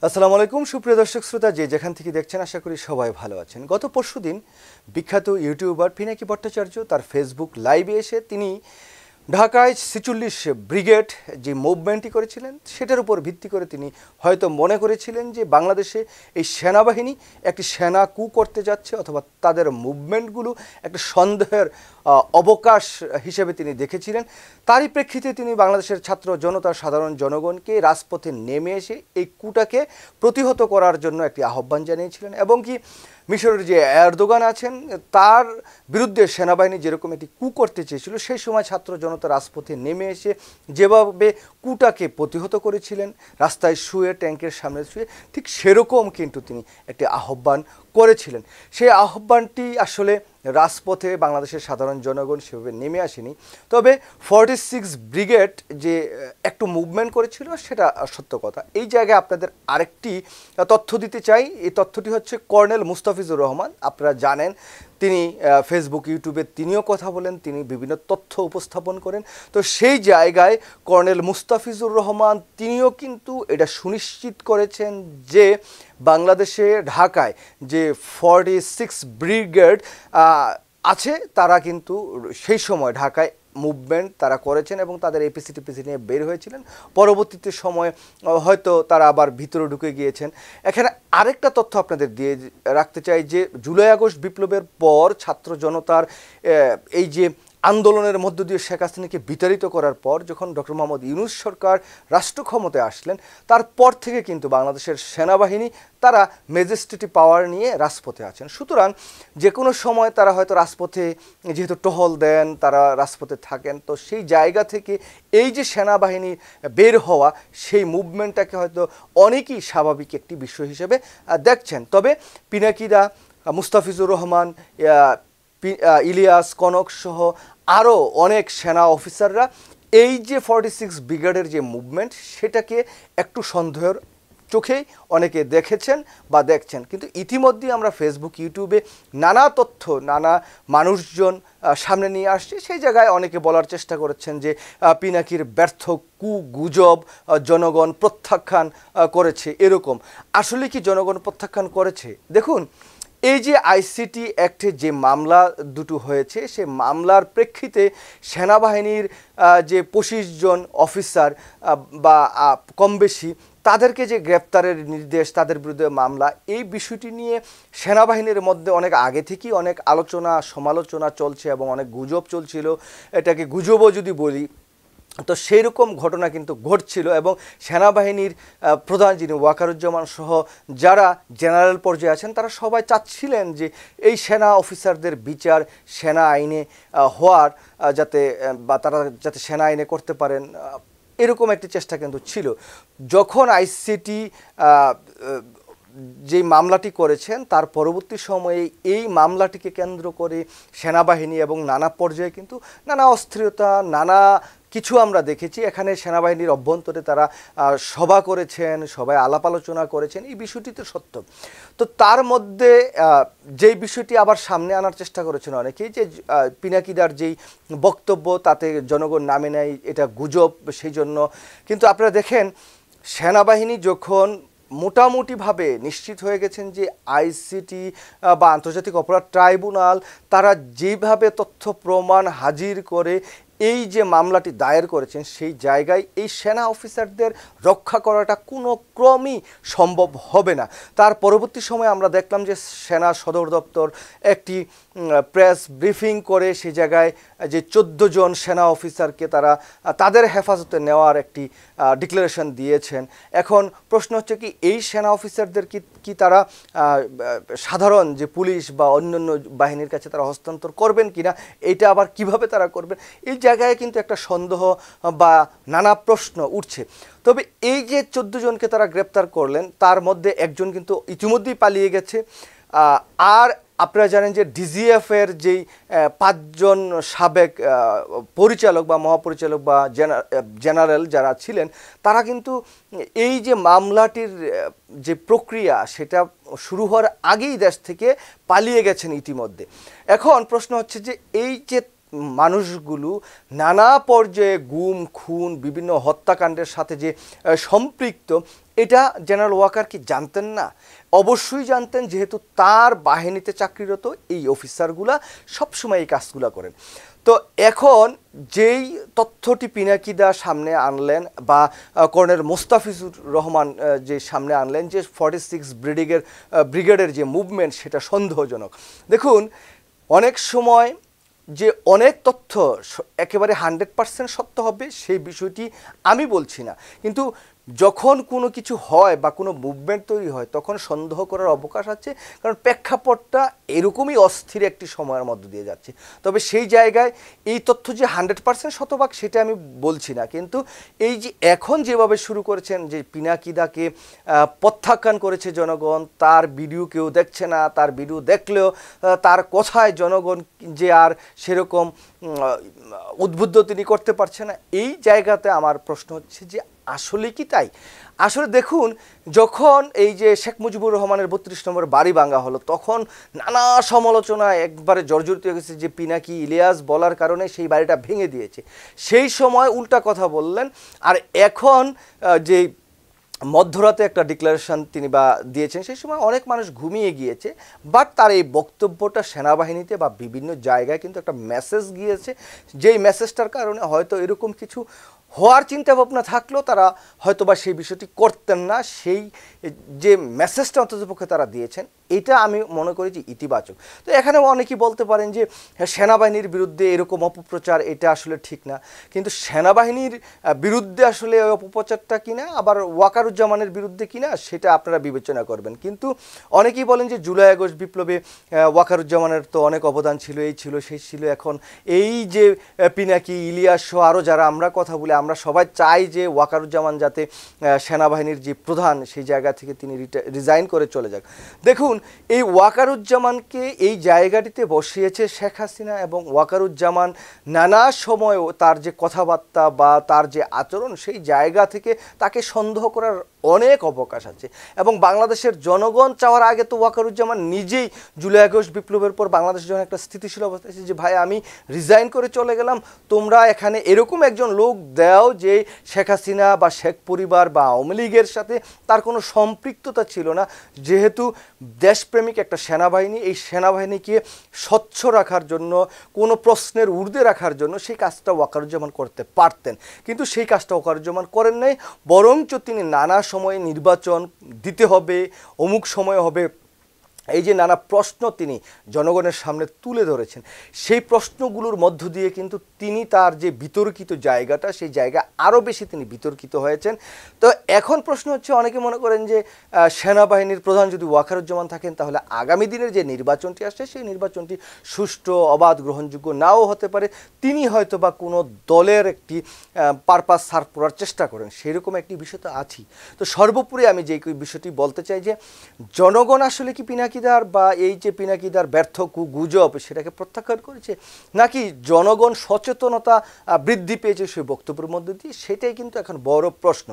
আসসালামু আলাইকুম সুপ্রিয় দর্শক শ্রোতা, যে যেখান থেকে দেখছেন আশা করি সবাই ভালো আছেন। গত পরশুদিন বিখ্যাত ইউটিউবার পিনাকি ভট্টাচার্য তার ফেসবুক লাইভে এসে তিনি ঢাকায় ৪৬ ব্রিগেড যে মুভমেন্টটি করেছিলেন সেটার উপর ভিত্তি করে তিনি হয়তো মনে করেছিলেন যে বাংলাদেশে এই সেনাবাহিনী একটি সেনা কু করতে যাচ্ছে, অথবা তাদের মুভমেন্টগুলো একটা সন্দেহের অবকাশ হিসেবে তিনি দেখেছিলেন। তারই প্রেক্ষিতে তিনি বাংলাদেশের ছাত্র জনতা, সাধারণ জনগণকে রাজপথে নেমে এসে এই কুটাকে প্রতিহত করার জন্য একটি আহ্বান জানিয়েছিলেন, এবং কি মিশরের যে এরদোগান আছেন তার বিরুদ্ধে সেনাবাহিনী যেরকম একটি কু করতে চেয়েছিল, সেই সময় ছাত্র জনতা রাজপথে নেমে এসে যেভাবে কুটাকে প্রতিহত করেছিলেন, রাস্তায় শুয়ে, ট্যাঙ্কের সামনে শুয়ে, ঠিক সেরকম কিন্তু তিনি একটি আহ্বান করেছিলেন। সেই আহ্বানটি আসলে রাজপথে বাংলাদেশের সাধারণ জনগণ সেভাবে নেমে আসেনি, তবে 46 ব্রিগেড যে একটু মুভমেন্ট করেছিল সেটা সত্য কথা। এই জায়গায় আপনাদের আরেকটি তথ্য দিতে চাই। এই তথ্যটি হচ্ছে কর্নেল মুস্তাফিজুর রহমান। আপনারা জানেন তিনি ফেসবুক, ইউটিউবে তিনিও কথা বলেন, তিনি বিভিন্ন তথ্য উপস্থাপন করেন। তো সেই জায়গায় কর্নেল মুস্তাফিজুর রহমান তিনিও কিন্তু এটা সুনিশ্চিত করেছেন যে বাংলাদেশে ঢাকায় যে 46 ব্রিগেড আছে তারা কিন্তু সেই সময় ঢাকায় মুভমেন্ট তারা করেছেন এবং তাদের এপিসি টিপিসি নিয়ে বের হয়েছিলেন। পরবর্তীতে সময় হয়তো তারা আবার ভিতরে ঢুকে গিয়েছেন। এখানে আরেকটা তথ্য আপনাদের দিয়ে রাখতে চাই যে জুলাই আগস্ট বিপ্লবের পর ছাত্র জনতার এই যে আন্দোলনের মধ্য দিয়ে শেখ হাসিনাকে বিতাড়িত করার পর যখন ডক্টর মোহাম্মদ ইউনূস সরকার রাষ্ট্র ক্ষমতায় আসলেন, তারপর থেকে কিন্তু বাংলাদেশের সেনাবাহিনী তারা ম্যাজিস্ট্রেটি পাওয়ার নিয়ে রাজপথে আছেন। সুতরাং যে কোনো সময় তারা হয়তো রাজপথে যেহেতু টহল দেন, তারা রাজপথে থাকেন, তো সেই জায়গা থেকে এই যে সেনাবাহিনী বের হওয়া, সেই মুভমেন্টটাকে হয়তো অনেকেই স্বাভাবিক একটি বিষয় হিসেবে দেখছেন। তবে পিনাকিদা, মুস্তাফিজুর রহমান, ইলিয়াস, কনক সহ আরও অনেক সেনা অফিসাররা এই যে 46 ব্রিগেডের যে মুভমেন্ট সেটাকে একটু সন্দেহের চোখেই অনেকে দেখেছেন বা দেখছেন। কিন্তু ইতিমধ্যে আমরা ফেসবুক, ইউটিউবে নানা তথ্য, নানা মানুষজন সামনে নিয়ে আসছে। সেই জায়গায় অনেকে বলার চেষ্টা করেছেন যে পিনাকির ব্যর্থ গুজব জনগণ প্রত্যাখ্যান করেছে। এরকম আসলে কি জনগণ প্রত্যাখ্যান করেছে? দেখুন, এই যে আইসিটি অ্যাক্টে যে মামলা দুটো হয়েছে, সে মামলার প্রেক্ষিতে সেনাবাহিনীর যে 25 জন অফিসার বা কম বেশি তাদেরকে যে গ্রেপ্তারের নির্দেশ, তাদের বিরুদ্ধে মামলা, এই বিষয়টি নিয়ে সেনাবাহিনীর মধ্যে অনেক আগে থেকেই অনেক আলোচনা সমালোচনা চলছে এবং অনেক গুজব চলছিল। এটাকে গুজবও যদি বলি তো সেই রকম ঘটনা কিন্তু ঘটছিল, এবং সেনাবাহিনীর প্রধান যিনি ওয়াকারুজ্জামান সহ যারা জেনারেল পর্যায়ে আছেন তারা সবাই চাচ্ছিলেন যে এই সেনা অফিসারদের বিচার সেনা আইনে হওয়ার, যাতে বা তারা যাতে সেনা আইনে করতে পারেন, এরকম একটি চেষ্টা কিন্তু ছিল। যখন আইসিটি যে মামলাটি করেছেন তার পরবর্তী সময়ে এই মামলাটিকে কেন্দ্র করে সেনাবাহিনী এবং নানা পর্যায়ে কিন্তু নানা অস্থিরতা, নানা কিছু আমরা দেখেছি। এখানে সেনাবাহিনীর অভ্যন্তরে তারা সভা করেছেন, সবাই আলাপ আলোচনা করেছেন, এই বিষয়টি তো সত্য। তো তার মধ্যে যেই বিষয়টি আবার সামনে আনার চেষ্টা করেছেন অনেকেই, যে পিনাকিদার যেই বক্তব্য তাতে জনগণ নামে নেয়, এটা গুজব, সেই জন্য। কিন্তু আপনারা দেখেন সেনাবাহিনী যখন মোটামুটিভাবে নিশ্চিত হয়ে গেছেন যে আইসিটি বা আন্তর্জাতিক অপরাধ ট্রাইব্যুনাল তারা যেভাবে তথ্য প্রমাণ হাজির করে এই যে মামলাটি দায়ের করেছেন, সেই জায়গায় এই সেনা অফিসারদের রক্ষা করাটা কোনো ক্রমই সম্ভব হবে না। তার পরবর্তী সময়ে আমরা দেখলাম যে সেনা সদর দপ্তর একটি প্রেস ব্রিফিং করে সেই জায়গায় যে 14 জন সেনা অফিসারকে তারা তাদের হেফাজতে নেওয়ার একটি ডিক্লারেশন দিয়েছেন। এখন প্রশ্ন হচ্ছে কি, এই সেনা অফিসারদের কি তারা সাধারণ যে পুলিশ বা অন্যান্য বাহিনীর কাছে তারা হস্তান্তর করবেন কিনা, এটা আবার কিভাবে তারা করবেন, এই জায়গায় কিন্তু একটা সন্দেহ বা নানা প্রশ্ন উঠছে। তবে এই যে 14 জনকে তারা গ্রেপ্তার করলেন, তার মধ্যে একজন কিন্তু ইতিমধ্যেই পালিয়ে গেছে। আর আপনারা জানেন যে ডিজিএফের যেই 5 জন সাবেক পরিচালক বা মহাপরিচালক বা জেনারেল যারা ছিলেন, তারা কিন্তু এই যে মামলাটির যে প্রক্রিয়া সেটা শুরু হওয়ার আগেই দেশ থেকে পালিয়ে গেছেন ইতিমধ্যে। এখন প্রশ্ন হচ্ছে যে এই যে মানুষগুলো নানা পর্যায়ে গুম খুন বিভিন্ন হত্যাকাণ্ডের সাথে যে সম্পৃক্ত, এটা জেনারেল ওয়াকার কি জানতেন না? অবশ্যই জানতেন, যেহেতু তার বাহিনীতে চাকরিরত এই অফিসারগুলা সবসময় এই কাজগুলো করেন। তো এখন যেই তথ্যটি পিনাকিদা সামনে আনলেন বা কর্নেল মোস্তাফিজুর রহমান যে সামনে আনলেন, যে 46 ব্রিগেডের যে মুভমেন্ট সেটা সন্দেহজনক। দেখুন, অনেক সময় যে অনেক তথ্য একেবারে 100% সত্য হবে সেই বিষয়টি আমি বলছি না, কিন্তু যখন কোনো কিছু হয় বা কোনো মুভমেন্ট তৈরি হয় তখন সন্দেহ করার অবকাশ আছে, কারণ প্রেক্ষাপটটা এরকমই অস্থির একটি সময়ের মধ্য দিয়ে যাচ্ছে। তবে সেই জায়গায় এই তথ্য যে 100% শতভাগ সেটা আমি বলছি না, কিন্তু এই যে এখন যেভাবে শুরু করেছেন, যে পিনাকিদাকে প্রত্যাখ্যান করেছে জনগণ, তার ভিডিও কেউ দেখছে না, তার ভিডিও দেখলেও তার কথায় জনগণ যে আর সেরকম উদ্বুদ্ধ তিনি করতে পারছে না, এই জায়গাতে আমার প্রশ্ন হচ্ছে যে আসলে কি তাই? আসলে দেখুন, যখন এই যে শেখ মুজিবুর রহমানের 32 নম্বর বাড়ি ভাঙা হলো, তখন নানা সমালোচনা একবারে জর্জরিত হয়ে গেছে যে পিনাকি ইলিয়াস বলার কারণে সেই বাড়িটা ভেঙে দিয়েছে। সেই সময় উল্টা কথা বললেন, আর এখন যে মধ্যরাতে একটা ডিক্লারেশন তিনি বা দিয়েছেন, সেই সময় অনেক মানুষ ঘুমিয়ে গিয়েছে, বাট তার এই বক্তব্যটা সেনাবাহিনীতে বা বিভিন্ন জায়গায় কিন্তু একটা মেসেজ গিয়েছে, যেই মেসেজটার কারণে হয়তো এরকম কিছু হওয়ার চিন্তা ভাবনা থাকলেও তারা হয়তো বা সেই বিষয়টি করতেন না। সেই যে মেসেজটা অন্ততপক্ষে তারা দিয়েছেন, এটা আমি মনে করি যে ইতিবাচক। তো এখানে অনেকেই বলতে পারেন যে সেনাবাহিনীর বিরুদ্ধে এরকম অপপ্রচার, এটা আসলে ঠিক না, কিন্তু সেনাবাহিনীর বিরুদ্ধে আসলে ওই অপপ্রচারটা কিনা আবার ওয়াকারুজ্জামানের বিরুদ্ধে কিনা সেটা আপনারা বিবেচনা করবেন। কিন্তু অনেকেই বলেন যে জুলাই আগস্ট বিপ্লবে ওয়াকারুজ্জামানের তো অনেক অবদান ছিল, এই ছিল সেই ছিল। এখন এই যে পিনাকি ইলিয়াস সহ আরও যারা আমরা কথা বলি, আমরা সবাই চাই যে ওয়াকারুজ্জামান যাতে সেনাবাহিনীর যে প্রধান সেই জায়গা থেকে তিনি রিজাইন করে চলে যাক। দেখুন, এই ওয়াকারুজ্জামানকে এই জায়গাটিতে বসিয়েছে শেখ হাসিনা, এবং ওয়াকারুজ্জামান নানা সময় তার যে কথাবার্তা বা তার যে আচরণ, সেই জায়গা থেকে তাকে সন্দেহ করার অনেক অবকাশ আছে। এবং বাংলাদেশের জনগণ চাওয়ার আগে তো ওয়াকারুজ্জামান নিজেই জুলাই আগস্ট বিপ্লবের পর বাংলাদেশ যখন একটা স্থিতিশীল অবস্থা আছে, যে ভাই আমি রিজাইন করে চলে গেলাম, তোমরা এখানে এরকম একজন লোক দাও যে শেখ হাসিনা বা শেখ পরিবার বা আওয়ামী লীগের সাথে তার কোনো সম্পৃক্ততা ছিল না। যেহেতু দেশপ্রেমিক একটা সেনাবাহিনী, এই সেনাবাহিনীকে স্বচ্ছ রাখার জন্য, কোনো প্রশ্নের ঊর্ধ্বে রাখার জন্য সেই কাজটা ওয়াকারুজ্জামান করতে পারতেন, কিন্তু সেই কাজটা ওয়াকারুজ্জামান করেন নাই। বরঞ্চ তিনি নানা সময়ে নির্বাচন দিতে হবে, অমুক সময় হবে, এই যে নানা প্রশ্ন তিনি জনগণের সামনে তুলে ধরেছেন, সেই প্রশ্নগুলোর মধ্য দিয়ে কিন্তু তিনি তার যে বিতর্কিত জায়গাটা, সেই জায়গা আরও বেশি তিনি বিতর্কিত হয়েছেন। তো এখন প্রশ্ন হচ্ছে, অনেকে মনে করেন যে সেনাবাহিনীর প্রধান যদি ওয়াকারুজ্জামান থাকেন, তাহলে আগামী দিনের যে নির্বাচনটি আসছে সেই নির্বাচনটি সুষ্ঠু, অবাধ, গ্রহণযোগ্য নাও হতে পারে। তিনি হয়তো বা কোনো দলের একটি পারপাস সার্ভ করার চেষ্টা করেন, সেরকম একটি বিষয় তো আছেই। তো সর্বোপরি আমি যে বিষয়টি বলতে চাই যে জনগণ আসলে কি পিনাকিদার বা এই যে পিনাকিদার ব্যর্থ গুজব সেটাকে প্রত্যাখ্যান করেছে, নাকি জনগণ সচেতনতা বৃদ্ধি পেয়েছে সেই বক্তব্যের মধ্যে দিয়ে, সেটাই কিন্তু এখন বড় প্রশ্ন।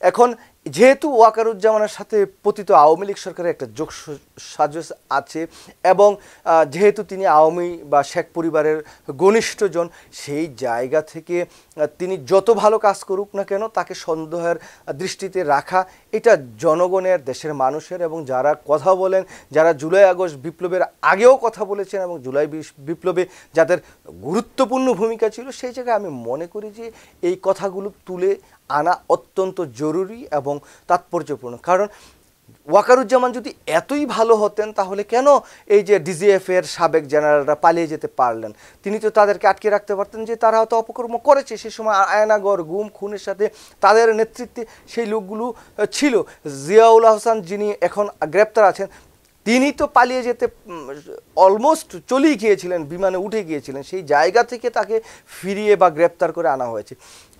এখন যেহেতু ওয়াকারুজ্জামানের সাথে পতিত আওয়ামী লীগ সরকারের একটা যোগ সাজস আছে, এবং যেহেতু তিনি আওয়ামী বা শেখ পরিবারের ঘনিষ্ঠজন, সেই জায়গা থেকে তিনি যত ভালো কাজ করুক না কেন তাকে সন্দেহের দৃষ্টিতে রাখা, এটা জনগণের, দেশের মানুষের, এবং যারা কথা বলেন, যারা জুলাই আগস্ট বিপ্লবের আগেও কথা বলেছেন এবং জুলাই বিপ্লবে যাদের গুরুত্বপূর্ণ ভূমিকা ছিল, সেই জায়গায় আমি মনে করি যে এই কথাগুলো তুলে আনা অত্যন্ত জরুরি এবং তাৎপর্যপূর্ণ। কারণ ওয়াকারুজ্জামান যদি এতই ভালো হতেন, তাহলে কেন এই যে ডিজিএফের সাবেক জেনারেলরা পালিয়ে যেতে পারলেন? তিনি তো তাদেরকে আটকে রাখতে পারতেন, যে তারা হয়তো অপকর্ম করেছে, সে সময় আয়নাগর গুম খুনের সাথে তাদের নেতৃত্বে সেই লোকগুলো ছিল। জিয়াউল হাসান যিনি এখন গ্রেপ্তার আছেন, তিনি তো পালিয়ে যেতে অলমোস্ট চলেই গিয়েছিলেন, বিমানে উঠে গিয়েছিলেন, সেই জায়গা থেকে তাকে ফিরিয়ে বা গ্রেপ্তার করে আনা হয়েছে।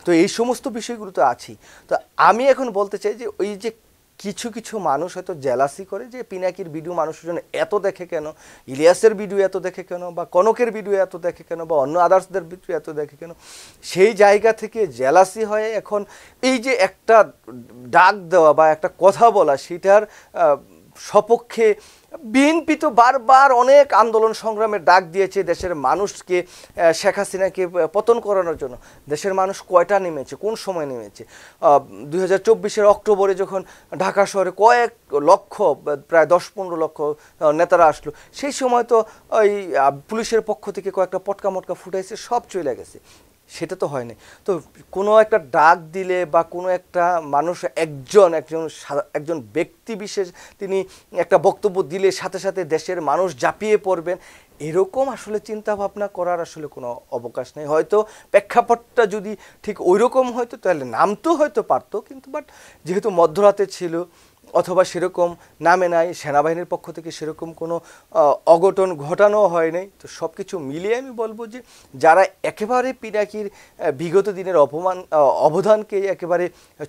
তো এই সমস্ত বিষয়গুলো তো আছেই। তো আমি এখন বলতে চাই যে ওই যে কিছু কিছু মানুষ হয়তো জেলাসি করে যে পিনাকির ভিডিও মানুষের জন্য এত দেখে কেন, ইলিয়াসের ভিডিও এত দেখে কেন, বা কনকের ভিডিও এত দেখে কেন, বা অন্য আদার্সদের ভিডিও এত দেখে কেন, সেই জায়গা থেকে জেলাসি হয়ে এখন এই যে একটা ডাক দেওয়া বা একটা কথা বলা, সেটার সপক্ষে বিএনপি তো বারবার অনেক আন্দোলন সংগ্রামের ডাক দিয়েছে দেশের মানুষকে, শেখ হাসিনাকে পতন করানোর জন্য। দেশের মানুষ কয়টা নেমেছে, কোন সময় নেমেছে? 2024-এর অক্টোবরে যখন ঢাকা শহরে কয়েক লক্ষ, প্রায় 10-15 লক্ষ নেতারা আসলো, সেই সময় তো ওই পুলিশের পক্ষ থেকে কয়েকটা পটকা মটকা ফুটাইছে, সব চলে গেছে। সেটা তো হয়নি। তো কোনো একটা ডাক দিলে বা কোনো একটা মানুষ একজন ব্যক্তি বিশেষ তিনি একটা বক্তব্য দিলে সাথে সাথে দেশের মানুষ ঝাঁপিয়ে পড়বেন, এরকম আসলে চিন্তা ভাবনা করার আসলে কোনো অবকাশ নেই। হয়তো প্রেক্ষাপটটা যদি ঠিক ওই রকম হয়তো তাহলে নামতেও হয়তো পারতো, কিন্তু বাট যেহেতু মধ্যরাতে ছিল অথবা সেরকম নামে নাই, সেনাবাহিনীর পক্ষ থেকে সেরকম কোনো অঘটন ঘটানো হয় নাই, তো সব কিছু মিলিয়ে আমি বলবো যে যারা একেবারে পিনাকির বিগত দিনের অবদানকে একেবারে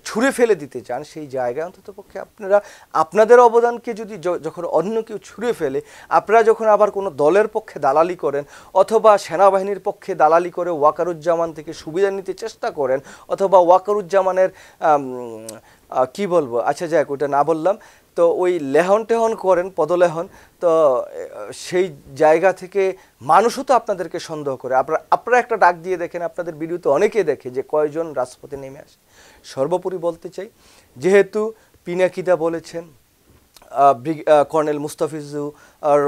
ছুঁড়ে ফেলে দিতে চান, সেই জায়গায় অন্ততপক্ষে আপনারা আপনাদের অবদানকে যদি যখন অন্য কেউ ছুঁড়ে ফেলে, আপনারা যখন আবার কোনো দলের পক্ষে দালালি করেন অথবা সেনাবাহিনীর পক্ষে দালালি করে ওয়াকারুজ্জামান থেকে সুবিধা নিতে চেষ্টা করেন, অথবা ওয়াকারুজ্জামানের কি বলবো, আচ্ছা যাক ওটা না বললাম, তো ওই লেহন টেহন করেন, পদলেহন, তো সেই জায়গা থেকে মানুষও তো আপনাদেরকে সন্দেহ করে। আপনারা একটা ডাক দিয়ে দেখেন, আপনাদের ভিডিওতে অনেকে দেখে যে কয়জন রাজপথে নেমে আসে। সর্বোপরি বলতে চাই, যেহেতু পিনাকিদা বলেছেন, কর্নেল মুস্তাফিজুর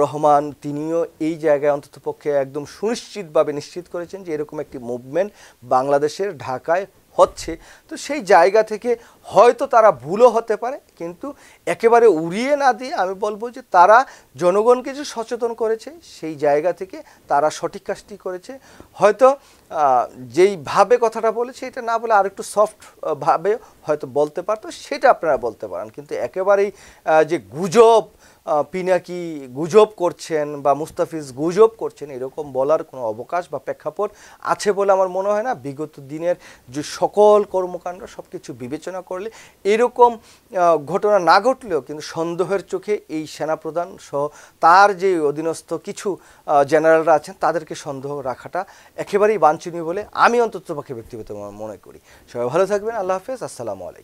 রহমান তিনিও এই জায়গায় অন্ততপক্ষে একদম সুনিশ্চিতভাবে নিশ্চিত করেছেন যে এরকম একটি মুভমেন্ট বাংলাদেশের ঢাকায় হচ্ছে। তো সেই জায়গা থেকে হয়তো তারা ভুলও হতে পারে, কিন্তু একেবারে উড়িয়ে না দিয়ে আমি বলবো যে তারা জনগণকে যে সচেতন করেছে সেই জায়গা থেকে তারা সঠিক কাজটি করেছে। হয়তো যেইভাবে কথাটা বলেছে এটা না বলে আরেকটু সফটভাবে হয়তো বলতে পারতো, সেটা আপনারা বলতে পারেন, কিন্তু একেবারেই যে গুজব, পিনাকি গুজব করছেন বা মুস্তাফিজ গুজব করছেন, এরকম বলার কোনো অবকাশ বা প্রেক্ষাপট আছে বলে আমার মনে হয় না। বিগত দিনের যে সকল কর্মকাণ্ড সব কিছু বিবেচনা করলে এরকম ঘটনা না ঘটলেও কিন্তু সন্দেহের চোখে এই সেনাপ্রধান সহ তার যে অধীনস্থ কিছু জেনারেলরা আছেন তাদেরকে সন্দেহ রাখাটা একেবারেই বাঞ্ছনীয় বলে আমি অন্ততপক্ষে ব্যক্তিগত মনে করি। সবাই ভালো থাকবেন, আল্লাহ হাফেজ, আসসালামু আলাইকুম।